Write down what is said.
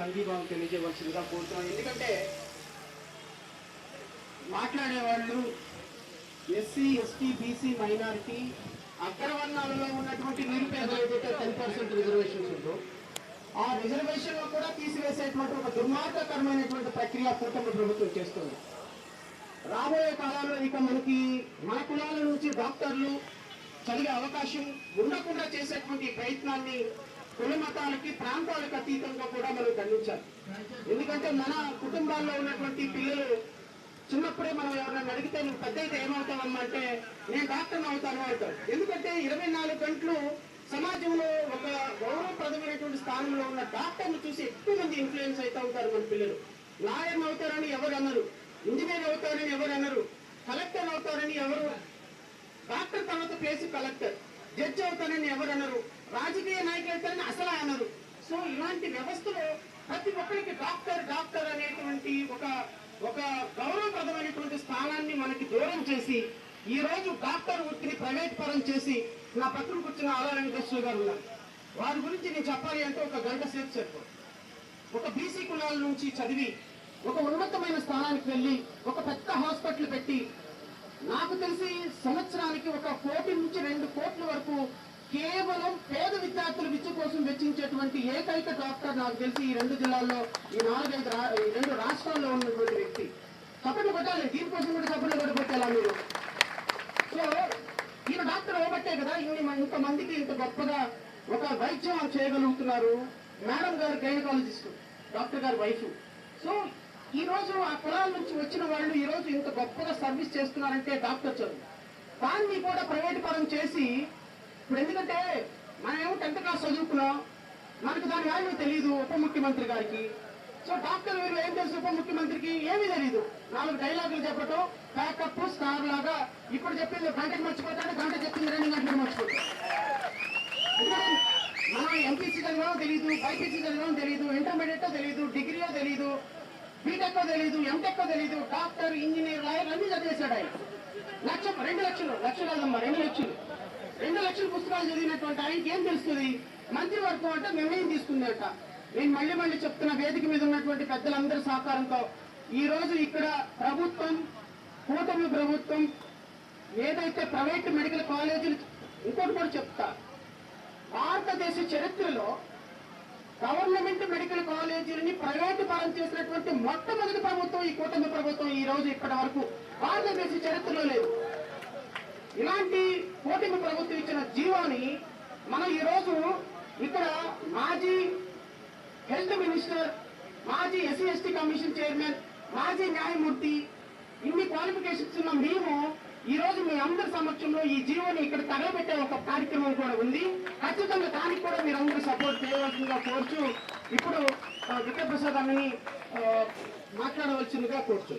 సంఘీభావం తెలియజేయవలసిందిగా కోరుతున్నాను. ఎందుకంటే మాట్లాడేవాళ్ళు ఎస్సీ, ఎస్టీ, బీసీ, మైనారిటీ, అగ్రవర్ణాలలో ఉన్నటువంటి నిరుపేదలు ఏదైతే 10% రిజర్వేషన్స్ ఉందో ఆ రిజర్వేషన్ కూడా తీసివేసేటువంటి ఒక దుర్మార్గకరమైనటువంటి ప్రక్రియ కూటమి ప్రభుత్వం చేస్తుంది. రాబోయే కాలంలో ఇక మన కులాల నుంచి డాక్టర్లు చదివే అవకాశం ఉండకుండా చేసేటువంటి ప్రయత్నాన్ని కుల మతాలకి, ప్రాంతాలకు అతీతంగా కూడా మనం ఖండించాలి. ఎందుకంటే మన కుటుంబాల్లో ఉన్నటువంటి పిల్లలు చిన్నప్పుడే మనం ఎవరైనా అడిగితే నువ్వు పెద్ద అయితే ఏమవుతావమ్మా అంటే నేను డాక్టర్ని అవుతాను అంటాడు. ఎందుకంటే 24 గంటలు సమాజంలో ఒక గౌరవప్రదమైనటువంటి స్థానంలో ఉన్న డాక్టర్ని చూసి ఎక్కువ మంది ఇన్ఫ్లుయెన్స్ అవుతూ ఉంటారు మన పిల్లలు. లాయర్ని అవుతారని ఎవరు అన్నారు, ఇంజనీర్ అవుతారని ఎవరు అన్నారు, కలెక్టర్ అవుతారని ఎవరు, డాక్టర్ తర్వాత ప్లేస్ కలెక్టర్, జడ్జి అవుతారని ఎవరు అన్నారు, రాజకీయ నాయకులు అవుతారని అసలు అన్నారు. సో ఇలాంటి వ్యవస్థలో ప్రతి ఒక్కరికి డాక్టర్ అనేటువంటి ఒక గౌరవప్రదమైనటువంటి స్థానాన్ని మనకి దూరం చేసి ఈ రోజు డాక్టర్ వృత్తిని ప్రైవేట్ పరం చేసి నా పక్కన కూర్చున్న ఆలా వెంకటేశ్వర గారు ఉన్నారు. వారి గురించి నేను చెప్పాలి అంటే ఒక గంట సేపు సరిపోదు. ఒక బీసీ కులాల నుంచి చదివి ఒక ఉన్నతమైన స్థానానికి వెళ్ళి ఒక పెద్ద హాస్పిటల్ పెట్టి నాకు తెలిసి సంవత్సరానికి 1 కోటి నుంచి 2 కోట్ల వరకు కేవలం పేద విద్యార్థుల విద్య కోసం వెచ్చించేటువంటి ఏకైక డాక్టర్ నాకు తెలిసి ఈ 2 జిల్లాల్లో, ఈ 2 రాష్ట్రాల్లో ఉన్నటువంటి వ్యక్తి. చప్పట్లు కొట్టాలి, దీనికోసం కూడా చప్పట్లు కొట్టబట్టాలా మీరు? సో ఈయన డాక్టర్ అవ్వబట్టే కదా ఇంతమందికి ఇంత గొప్పగా ఒక వైద్యం చేయగలుగుతున్నారు. మేడం గారు గైనకాలజిస్ట్, డాక్టర్ గారి వైఫ్. సో ఈ రోజు ఆ కులాల నుంచి వచ్చిన వాళ్ళు ఈ రోజు ఇంత గొప్పగా సర్వీస్ చేస్తున్నారంటే డాక్టర్ చదువు. దాన్ని కూడా ప్రైవేట్ పరం చేసి ఇప్పుడు ఎందుకంటే మనమేమో 10th క్లాస్ చదువుకున్నాం, మనకు దాని వాల్యూ తెలియదు ఉప ముఖ్యమంత్రి గారికి. సో డాక్టర్ వీరు ఏం తెలుసు ఉప ముఖ్యమంత్రికి? ఏమీ తెలియదు. 4 డైలాగులు చెప్పడం, ప్యాకప్ స్టార్ లాగా ఇప్పుడు చెప్పింది గంటకు మర్చిపోతాడు, గంట చెప్పింది 2 గంటలకు మర్చిపోతాడు. మనం ఎంపీసీ చదివామో తెలియదు, బైపీసీ చదివామో తెలియదు, ఇంటర్మీడియట్ తెలియదు, డిగ్రీయో తెలియదు, బీటెక్ తెలియదు, ఎంటెక్ తెలియదు, డాక్టర్, ఇంజనీర్, లాయర్ అన్ని చదివేశాడు ఆయన. 2 లక్షలు కాదమ్మా, 2 లక్షల పుస్తకాలు చదివినటువంటి ఆయనకి ఏం తెలుస్తుంది? మంత్రివర్గం అంటే నిర్ణయం తీసుకుందంట. నేను మళ్ళీ చెప్తున్న వేదిక మీద ఉన్నటువంటి పెద్దలందరి సహకారంతో ఈ రోజు ఇక్కడ ప్రభుత్వం, కూటమి ప్రభుత్వం ఏదైతే ప్రైవేట్ మెడికల్ కాలేజీలు, ఇంకోటి కూడా చెప్తా, భారతదేశ చరిత్రలో గవర్నమెంట్ మెడికల్ కాలేజీలని ప్రైవేటు పరం చేసినటువంటి మొట్టమొదటి ప్రభుత్వం ఈ కూటమి ప్రభుత్వం. ఈ రోజు ఇప్పటి వరకు భారతదేశ చరిత్రలో లేదు. ఇలాంటి కూటమి ప్రభుత్వం ఇచ్చిన జీవోని మనం ఈ రోజు ఇక్కడ మాజీ హెల్త్ మినిస్టర్, మాజీ ఎస్సీ ఎస్టీ కమిషన్ చైర్మన్, మాజీ న్యాయమూర్తి, ఇన్ని క్వాలిఫికేషన్స్ ఉన్న మేము ఈ రోజు మీ అందరి సమక్షంలో ఈ జీవోని ఇక్కడ తగలబెట్టే ఒక కార్యక్రమం కూడా ఉంది. ఖచ్చితంగా దానికి కూడా మీరు అందరూ సపోర్ట్ చేయవలసిందిగా కోరుచు ఇప్పుడు విక్రమప్రసాద్ అన్నని మాట్లాడవలసిందిగా కోరుచు.